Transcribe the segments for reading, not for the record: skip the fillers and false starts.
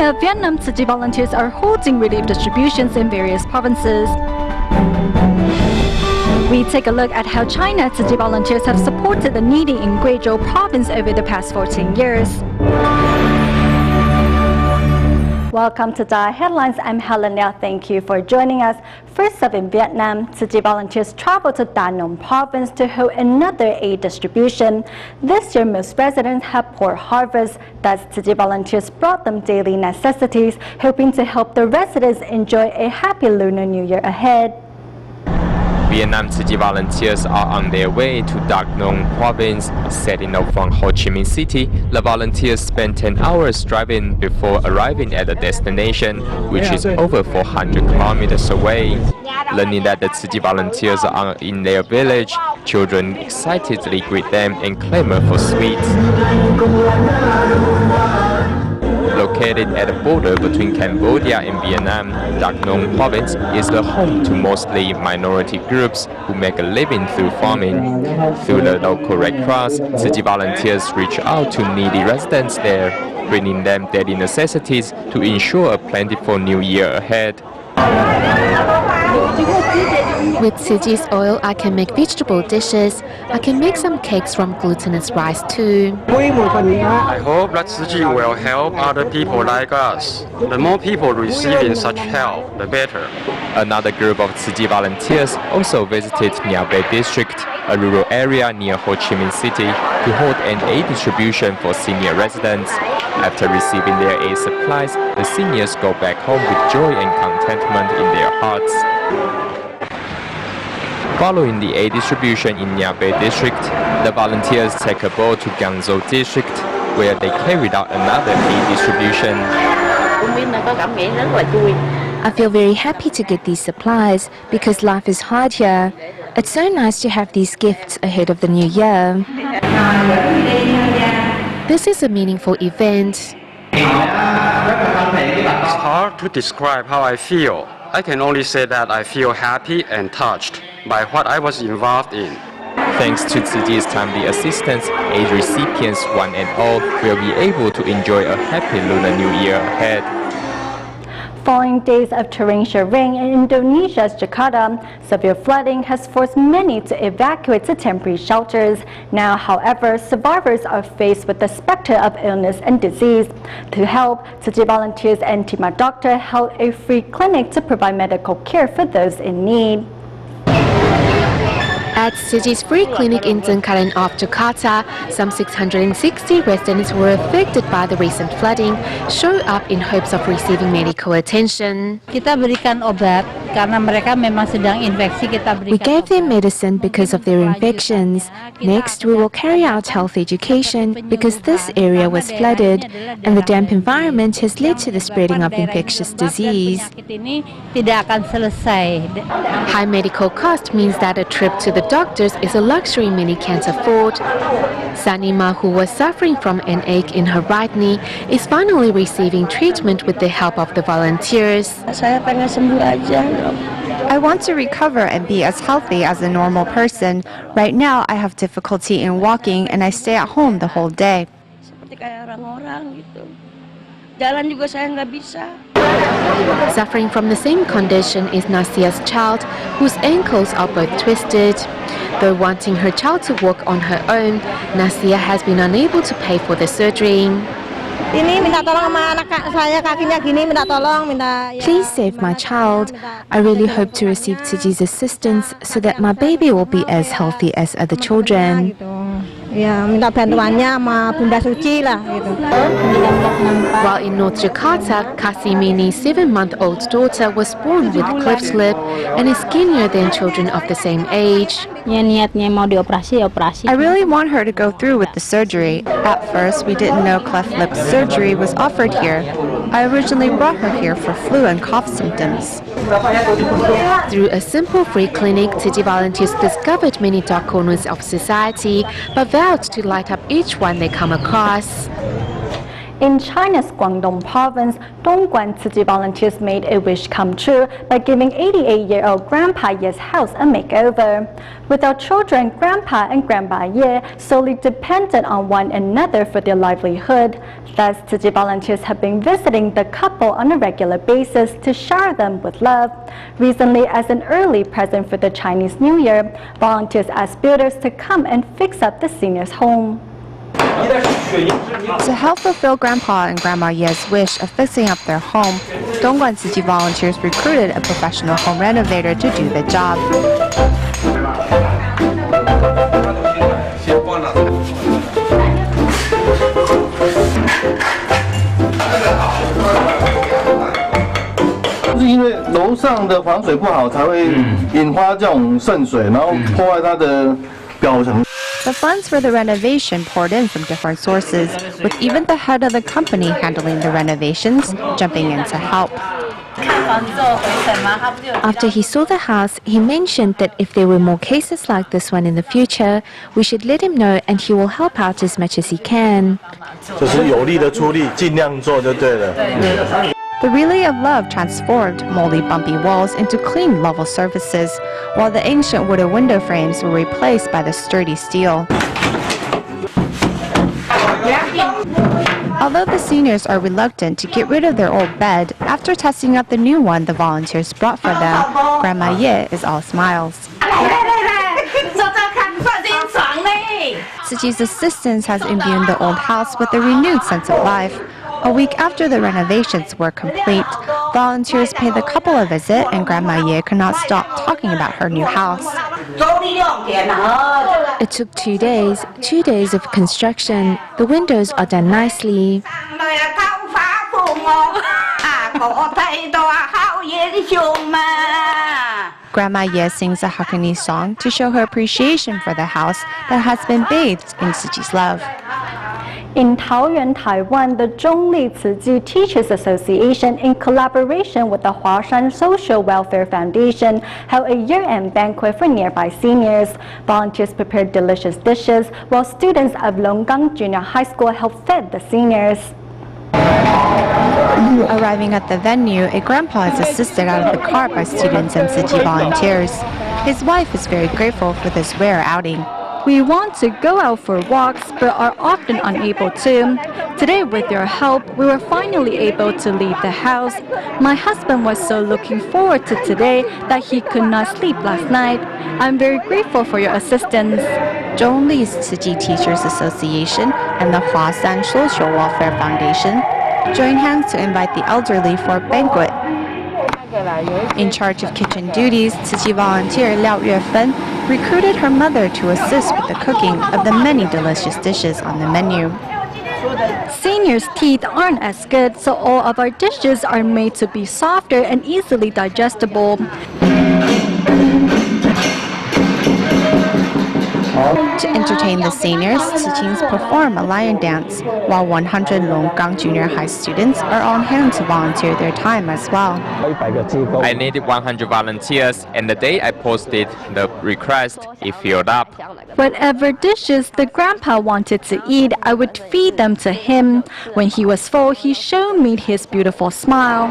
China, Vietnam, Tzu Chi volunteers are holding relief distributions in various provinces. We take a look at how China Tzu Chi volunteers have supported the needy in Guizhou province over the past 14 years. Welcome to DaAi Headlines. I'm Helen Liao. Thank you for joining us. First up in Vietnam, Tzu Chi volunteers traveled to Da Nang province to hold another aid distribution. This year, most residents have poor harvests. Thus, Tzu Chi volunteers brought them daily necessities, hoping to help the residents enjoy a happy Lunar New Year ahead. Vietnam Tzu Chi volunteers are on their way to Da Nang province. Setting off from Ho Chi Minh City, the volunteers spent 10 hours driving before arriving at the destination, which is over 400 kilometers away. Learning that the Tzu Chi volunteers are in their village, children excitedly greet them and clamor for sweets. Located at the border between Cambodia and Vietnam, Da Nang province is the home to mostly minority groups who make a living through farming. Through the local Red Cross, Tzu Chi volunteers reach out to needy residents there, bringing them daily necessities to ensure a plentiful new year ahead. With Tzu Chi's oil, I can make vegetable dishes. I can make some cakes from glutinous rice too. I hope that Tzu Chi will help other people like us. The more people receiving such help, the better. Another group of Tzu Chi volunteers also visited Nha Bay district, a rural area near Ho Chi Minh City, to hold an aid distribution for senior residents. After receiving their aid supplies, the seniors go back home with joy and contentment in their hearts. Following the aid distribution in Nha Bay district, the volunteers take a boat to Guangzhou district, where they carried out another aid distribution. I feel very happy to get these supplies because life is hard here. It's so nice to have these gifts ahead of the new year. This is a meaningful event. It's hard to describe how I feel. I can only say that I feel happy and touched by what I was involved in. Thanks to Tzu Chi's timely assistance, aid recipients, one and all, will be able to enjoy a happy Lunar New Year ahead. Following days of torrential rain in Indonesia's Jakarta, severe flooding has forced many to evacuate to temporary shelters. Now, however, survivors are faced with the specter of illness and disease. To help, Tzu Chi volunteers and Tima Doctor held a free clinic to provide medical care for those in need. At Tzu Chi's free clinic in Cengkareng of Jakarta, some 660 residents who were affected by the recent flooding showed up in hopes of receiving medical attention. We gave them medicine because of their infections. Next, we will carry out health education because this area was flooded and the damp environment has led to the spreading of infectious disease. High medical cost means that a trip to the doctors is a luxury many can't afford. Sanima, who was suffering from an ache in her right knee, is finally receiving treatment with the help of the volunteers. I want to recover and be as healthy as a normal person. Right now, I have difficulty in walking and I stay at home the whole day. Suffering from the same condition is Nasia's child, whose ankles are both twisted. Though wanting her child to walk on her own, Nasia has been unable to pay for the surgery. Please save my child. I really hope to receive Tzu Chi's assistance so that my baby will be as healthy as other children. While in North Jakarta, Kasimini's 7-month-old daughter was born with cleft lip and is skinnier than children of the same age. I really want her to go through with the surgery. At first, we didn't know cleft lip surgery was offered here. I originally brought her here for flu and cough symptoms. Through a simple free clinic, Tzu Chi volunteers discovered many dark corners of society, but vowed to light up each one they come across. In China's Guangdong province, Dongguan Tzu volunteers made a wish come true by giving 88-year-old Grandpa Ye's house a makeover. Without children, Grandpa and Grandma Ye solely depended on one another for their livelihood. Thus, Tzu volunteers have been visiting the couple on a regular basis to shower them with love. Recently, as an early present for the Chinese New Year, volunteers asked builders to come and fix up the seniors' home. To help fulfill Grandpa and Grandma Ye's wish of fixing up their home, Dongguan Tzu volunteers recruited a professional home renovator to do the job. The funds for the renovation poured in from different sources, with even the head of the company handling the renovations, jumping in to help. After he saw the house, he mentioned that if there were more cases like this one in the future, we should let him know and he will help out as much as he can. The relay of love transformed moldy, bumpy walls into clean, level surfaces, while the ancient wooden window frames were replaced by the sturdy steel. Although the seniors are reluctant to get rid of their old bed, after testing out the new one the volunteers brought for them, Grandma Ye is all smiles. Tzuji's assistance has imbued the old house with a renewed sense of life. A week after the renovations were complete, volunteers paid the couple a visit and Grandma Ye could not stop talking about her new house. It took 2 days of construction. The windows are done nicely. Grandma Ye sings a Hakkanese song to show her appreciation for the house that has been bathed in Tzuji's love. In Taoyuan, Taiwan, the Zhongli Tzu Teachers Association, in collaboration with the Huashan Social Welfare Foundation, held a year-end banquet for nearby seniors. Volunteers prepared delicious dishes, while students of Longgang Junior High School helped feed the seniors. Arriving at the venue, a grandpa is assisted out of the car by students and Tzu volunteers. His wife is very grateful for this rare outing. We want to go out for walks, but are often unable to. Today, with your help, we were finally able to leave the house. My husband was so looking forward to today that he could not sleep last night. I'm very grateful for your assistance. Zhongli's Tzu Teachers Association and the Huashan Social Welfare Foundation join hands to invite the elderly for a banquet. In charge of kitchen duties, Tzu volunteer Liao Yuefen recruited her mother to assist with the cooking of the many delicious dishes on the menu. Seniors' teeth aren't as good, so all of our dishes are made to be softer and easily digestible. To entertain the seniors, teens perform a lion dance, while 100 Longgang Junior High students are on hand to volunteer their time as well. I needed 100 volunteers, and the day I posted the request, it filled up. Whatever dishes the grandpa wanted to eat, I would feed them to him. When he was full, he showed me his beautiful smile.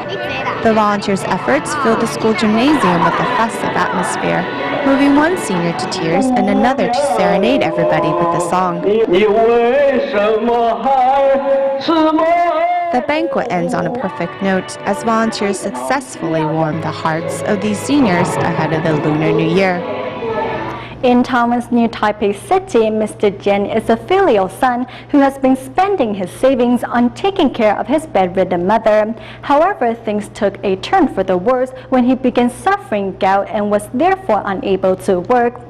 The volunteers' efforts filled the school gymnasium with a festive atmosphere, moving one senior to tears and another to serenade everybody with a song. The banquet ends on a perfect note as volunteers successfully warm the hearts of these seniors ahead of the Lunar New Year. In Taiwan's New Taipei City, Mr. Jian is a filial son who has been spending his savings on taking care of his bedridden mother. However, things took a turn for the worse when he began suffering gout and was therefore unable to work.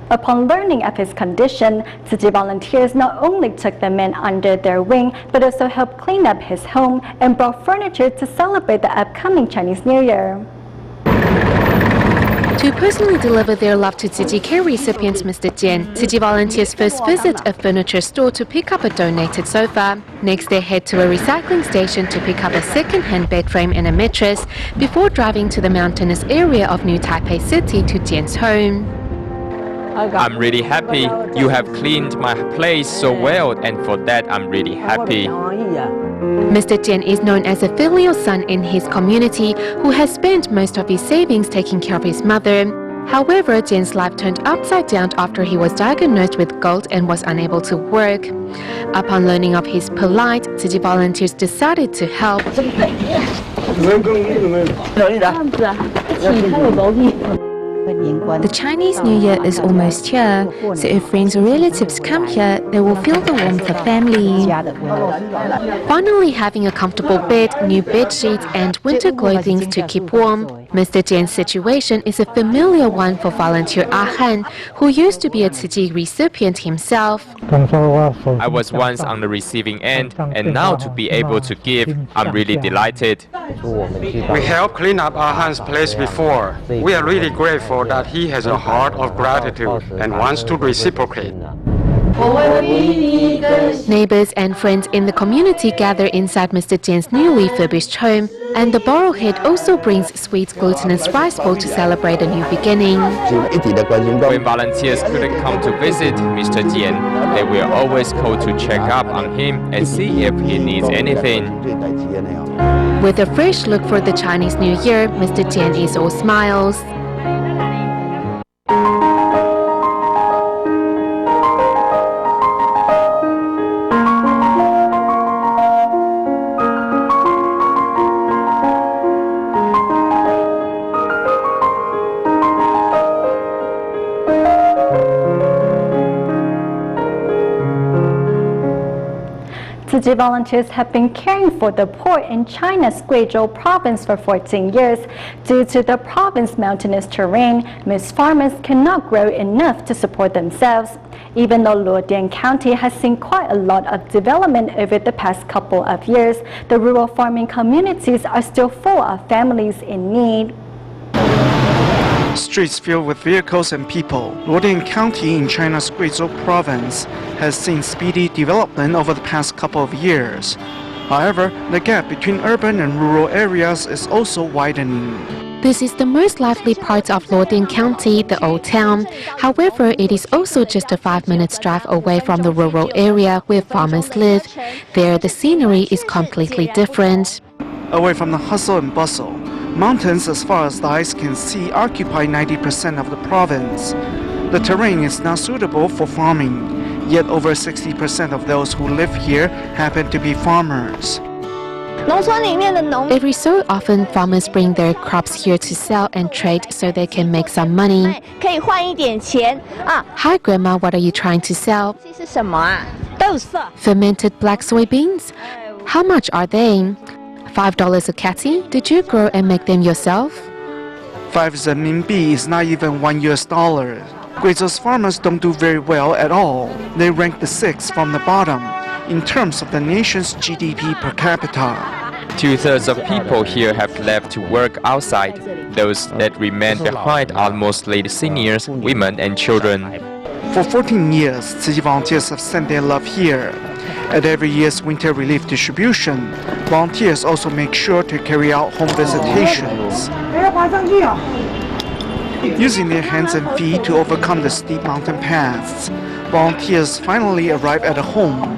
Upon learning of his condition, Tzu volunteers not only took the man under their wing, but also helped clean up his home and brought furniture to celebrate the upcoming Chinese New Year. To personally deliver their love to Tzu care recipients, Mr. Jian, Tzu volunteers first visit a furniture store to pick up a donated sofa. Next, they head to a recycling station to pick up a second-hand bed frame and a mattress before driving to the mountainous area of New Taipei City to Jian's home. I'm really happy. You have cleaned my place so well, and for that I'm really happy. Mr. Jian is known as a filial son in his community who has spent most of his savings taking care of his mother. However, Jian's life turned upside down after he was diagnosed with gout and was unable to work. Upon learning of his plight, Tzu Chi volunteers decided to help. The Chinese New Year is almost here, so if friends or relatives come here, they will feel the warmth of family. Finally having a comfortable bed, new bed sheets and winter clothing to keep warm, Mr. Jian's situation is a familiar one for volunteer Ah Han, who used to be a Tzu Chi recipient himself. I was once on the receiving end, and now to be able to give, I'm really delighted. We helped clean up Ah Han's place before. We are really grateful that he has a heart of gratitude and wants to reciprocate. Neighbors and friends in the community gather inside Mr. Jian's newly furbished home, and the borrowhead also brings sweet glutinous rice bowl to celebrate a new beginning. When volunteers couldn't come to visit Mr. Jian, they were always called to check up on him and see if he needs anything. With a fresh look for the Chinese New Year, Mr. Jian is all smiles. Tzu Chi volunteers have been caring for the poor in China's Guizhou province for 14 years. Due to the province's mountainous terrain, most farmers cannot grow enough to support themselves. Even though Luodian County has seen quite a lot of development over the past couple of years, the rural farming communities are still full of families in need. Streets filled with vehicles and people, Luodian County in China's Guizhou province has seen speedy development over the past couple of years. However, the gap between urban and rural areas is also widening. This is the most lively part of Luodian County, the Old Town. However, it is also just a 5-minute drive away from the rural area where farmers live. There, the scenery is completely different. Away from the hustle and bustle, mountains as far as the eyes can see occupy 90% of the province. The terrain is not suitable for farming, yet over 60% of those who live here happen to be farmers. Every so often, farmers bring their crops here to sell and trade so they can make some money. Hi, Grandma, what are you trying to sell? Fermented black soybeans? How much are they? $5 a catty? Did you grow and make them yourself? 5 renminbi is not even $1 US. Guizhou's farmers don't do very well at all. They rank the 6th from the bottom in terms of the nation's GDP per capita. 2/3 of people here have left to work outside. Those that remain behind are mostly the seniors, women and children. For 14 years, Tzu Chi volunteers have sent their love here. At every year's winter relief distribution, volunteers also make sure to carry out home visitations. Using their hands and feet to overcome the steep mountain paths, volunteers finally arrive at a home.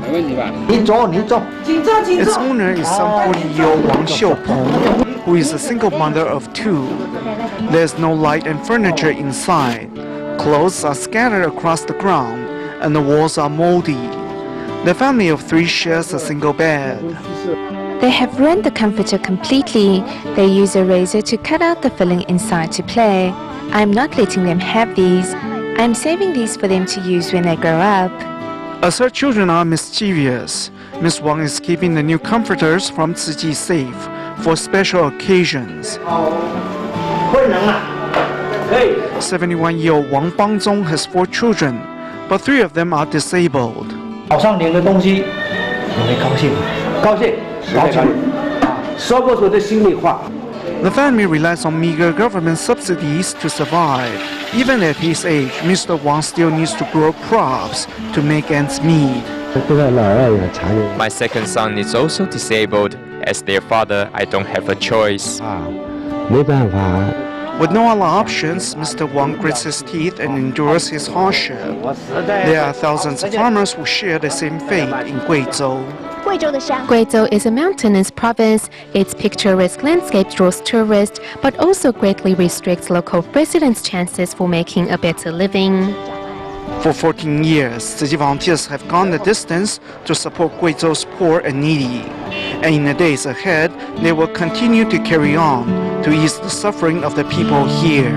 Its owner is some 40-year-old Wang Xiupeng, who is a single mother of 2. There's no light and furniture inside. Clothes are scattered across the ground, and the walls are moldy. The family of 3 shares a single bed. They have ruined the comforter completely. They use a razor to cut out the filling inside to play. I'm not letting them have these. I'm saving these for them to use when they grow up. As her children are mischievous, Miss Wang is keeping the new comforters from Tzu Chi safe for special occasions. 71-year-old Wang Bangzong has 4 children, but 3 of them are disabled. 早上领的东西，你会高兴，高兴，高兴，说不出的心里话。 The family relies on meager government subsidies to survive. Even at his age, Mr. Wang still needs to grow crops to make ends meet. My second son is also disabled. As their father, I don't have a choice. With no other options, Mr. Wang grits his teeth and endures his hardship. There are thousands of farmers who share the same fate in Guizhou. Guizhou is a mountainous province. Its picturesque landscape draws tourists, but also greatly restricts local residents' chances for making a better living. For 14 years, Tzu Chi volunteers have gone the distance to support Guizhou's poor and needy. And in the days ahead, they will continue to carry on to ease the suffering of the people here.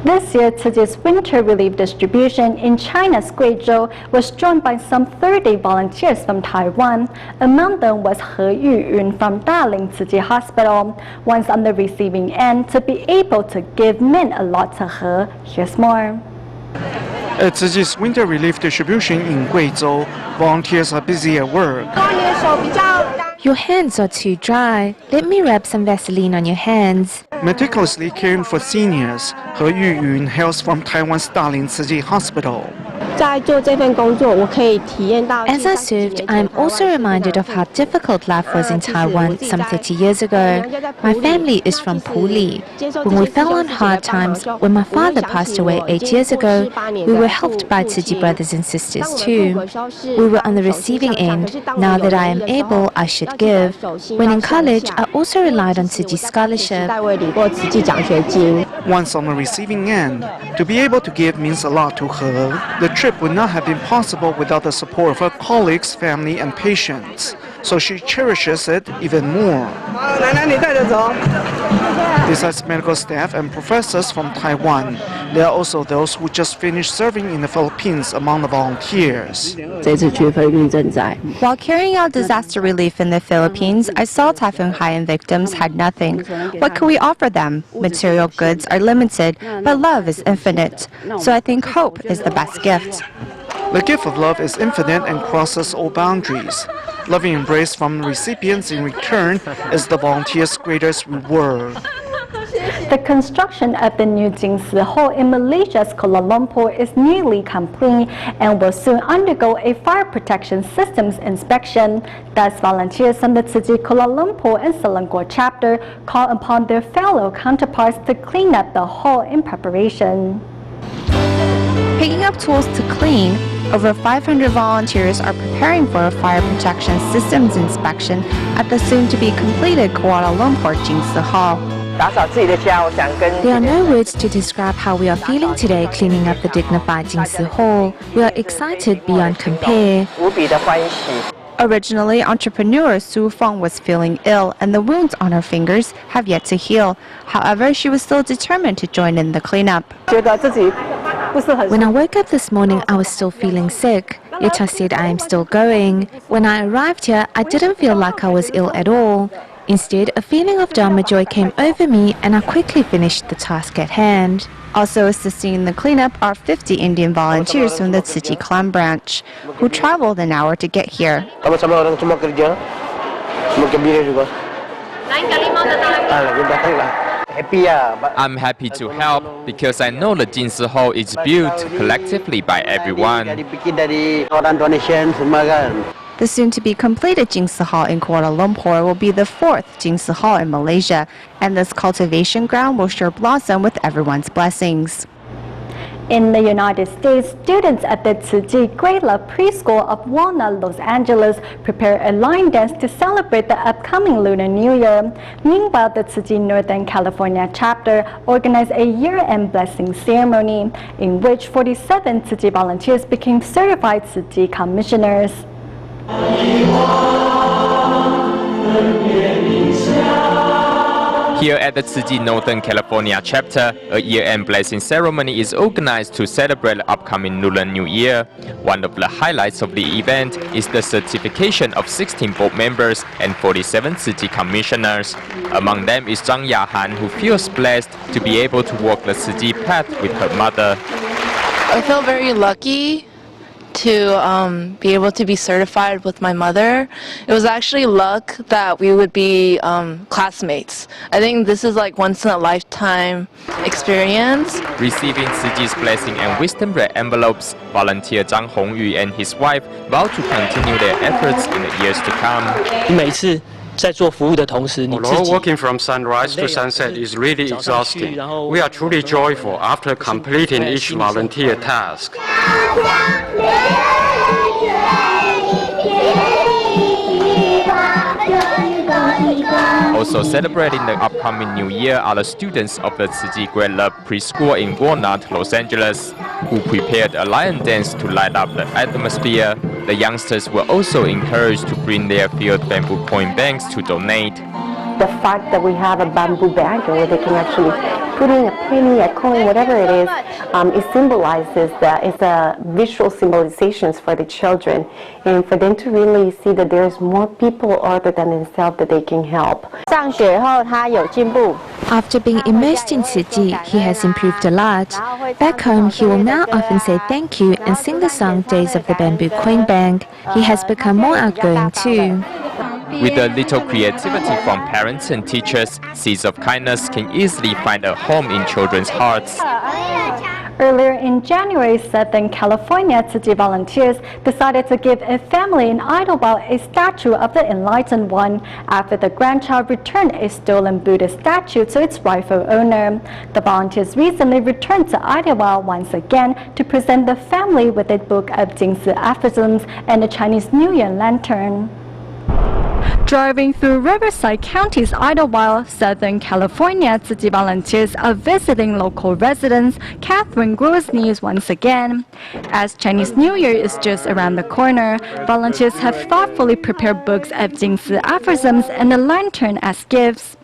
This year, Tzu Chi's winter relief distribution in China's Guizhou was joined by some 30 volunteers from Taiwan. Among them was He Yuyun from Dalian Tzu Chi Hospital. Once on the receiving end, to be able to give meant a lot to her. Here's more. At Tzu Chi's winter relief distribution in Guizhou, volunteers are busy at work. Your hands are too dry. Let me rub some Vaseline on your hands. Meticulously caring for seniors, He Yuyun hails from Taiwan's Dalian Tzu Chi Hospital. As I served, I am also reminded of how difficult life was in Taiwan some 30 years ago. My family is from Puli. When we fell on hard times, when my father passed away 8 years ago, we were helped by Tzu Chi brothers and sisters too. We were on the receiving end. Now that I am able, I should give. When in college, I also relied on Tzu Chi scholarship. Once on the receiving end, to be able to give means a lot to her. The trip would not have been possible without the support of her colleagues, family, and patients. So she cherishes it even more. Besides medical staff and professors from Taiwan, there are also those who just finished serving in the Philippines among the volunteers. While carrying out disaster relief in the Philippines, I saw Typhoon Haiyan victims had nothing. What can we offer them? Material goods are limited, but love is infinite. So I think hope is the best gift. The gift of love is infinite and crosses all boundaries. Loving embrace from recipients in return is the volunteers' greatest reward. The construction of the new Jingsi Hall in Malaysia's Kuala Lumpur is nearly complete and will soon undergo a fire protection systems inspection. Thus, volunteers from the Tzu Chi Kuala Lumpur and Selangor chapter call upon their fellow counterparts to clean up the hall in preparation. Picking up tools to clean, over 500 volunteers are preparing for a fire protection systems inspection at the soon-to-be-completed Kuala Lumpur Jingsi Hall. There are no words to describe how we are feeling today cleaning up the dignified Jingsi Hall. We are excited beyond compare. Originally, entrepreneur Su Feng was feeling ill and the wounds on her fingers have yet to heal. However, she was still determined to join in the cleanup. When I woke up this morning, I was still feeling sick. Yet I said I am still going. When I arrived here, I didn't feel like I was ill at all. Instead, a feeling of Dharma joy came over me and I quickly finished the task at hand. Also assisting in the cleanup are 50 Indian volunteers from the Tzu Chi Klan branch, who traveled an hour to get here. I'm happy to help because I know the Jingsi Hall is built collectively by everyone. The soon-to-be-completed Jingsi Hall in Kuala Lumpur will be the fourth Jingsi Hall in Malaysia, and this cultivation ground will sure blossom with everyone's blessings. In the United States, students at the Tzu Chi Grade Love Preschool of Walnut, Los Angeles prepare a line dance to celebrate the upcoming Lunar New Year. Meanwhile, the Tzu Chi Northern California chapter organized a year-end blessing ceremony in which 47 Tzu Chi volunteers became certified Tzu Chi commissioners. Here at the Tzu Chi Northern California chapter, a year-end blessing ceremony is organized to celebrate the upcoming Lunar New Year. One of the highlights of the event is the certification of 16 board members and 47 Tzu Chi commissioners. Among them is Zhang Yahan, who feels blessed to be able to walk the Tzu Chi path with her mother. I feel very lucky to be able to be certified with my mother. It was actually luck that we would be classmates. I think this is like once in a lifetime experience. Receiving Tzu Chi's blessing and wisdom bread envelopes, volunteer Zhang Hongyu and his wife vow to continue their efforts in the years to come. 每次在做服务的同时，你自 Although 己 working from sunrise to sunset is really exhausting, we are truly joyful after completing each volunteer task. Also celebrating the upcoming New Year are the students of the Tzu Chi Great Love Preschool in Walnut, Los Angeles, who prepared a lion dance to light up the atmosphere. The youngsters were also encouraged to bring their field bamboo coin banks to donate. The fact that we have a bamboo bank where they can actually put in a penny, a coin, whatever it is, it symbolizes that it's a visual symbolizations for the children, and for them to really see that there's more people other than themselves that they can help. After being immersed in Tzu Chi, he has improved a lot. Back home, he will now often say thank you and sing the song Days of the Bamboo Coin Bank. He has become more outgoing too. With a little creativity from parents and teachers, seeds of kindness can easily find a home in children's hearts. Earlier in January, Southern California Tzu Chi volunteers decided to give a family in Idlewild a statue of the Enlightened One after the grandchild returned a stolen Buddha statue to its rightful owner. The volunteers recently returned to Idlewild once again to present the family with a book of Jingzi aphorisms and a Chinese New Year lantern. Driving through Riverside County's Idlewild, Southern California, Tzu Chi volunteers are visiting local residents Catherine Grosney once again. As Chinese New Year is just around the corner, volunteers have thoughtfully prepared books of Jingzi aphorisms and a lantern as gifts.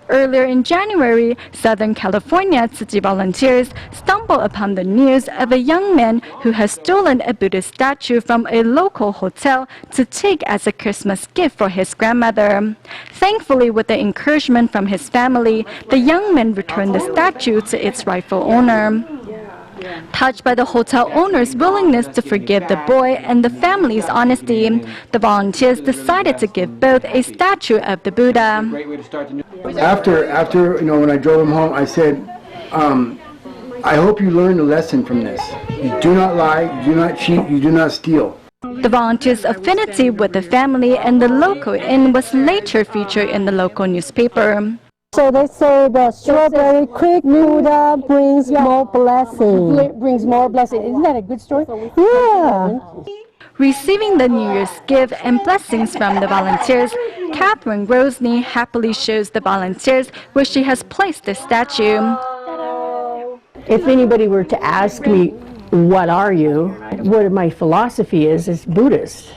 Earlier in January, Southern California Tzu Chi volunteers stumbled upon the news of a young man who has stolen a Buddhist statue from a local hotel to take as a Christmas gift for his grandmother. Thankfully, with the encouragement from his family, the young man returned the statue to its rightful owner. Touched by the hotel owner's willingness to forgive the boy and the family's honesty, the volunteers decided to give both a statue of the Buddha. After when I drove him home, I said, I hope you learned a lesson from this. You do not lie, you do not cheat, you do not steal. The volunteers' affinity with the family and the local inn was later featured in the local newspaper. So they say the strawberry creek Buddha brings more blessing. Brings more blessing. Isn't that a good story? Yeah. Receiving the New Year's gift and blessings from the volunteers, Catherine Grosney happily shows the volunteers where she has placed the statue. If anybody were to ask me, what are you? What my philosophy is Buddhist,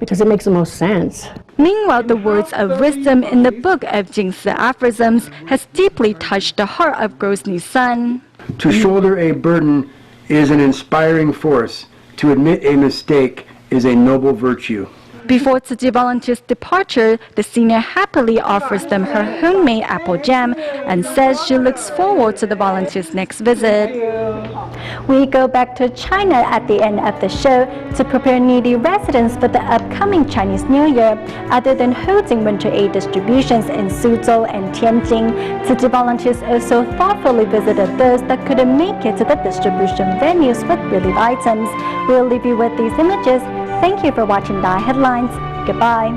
because it makes the most sense. Meanwhile, the words of wisdom in the book of Jingzi aphorisms has deeply touched the heart of Grosney's son. To shoulder a burden is an inspiring force. To admit a mistake is a noble virtue. Before Tzu Chi volunteers' departure, the senior happily offers them her homemade apple jam and says she looks forward to the volunteers' next visit. We go back to China at the end of the show to prepare needy residents for the upcoming Chinese New Year. Other than holding winter aid distributions in Suzhou and Tianjin, Tzu Chi volunteers also thoughtfully visited those that couldn't make it to the distribution venues with relief items. We'll leave you with these images. Thank you for watching DaAi Headlines. Goodbye.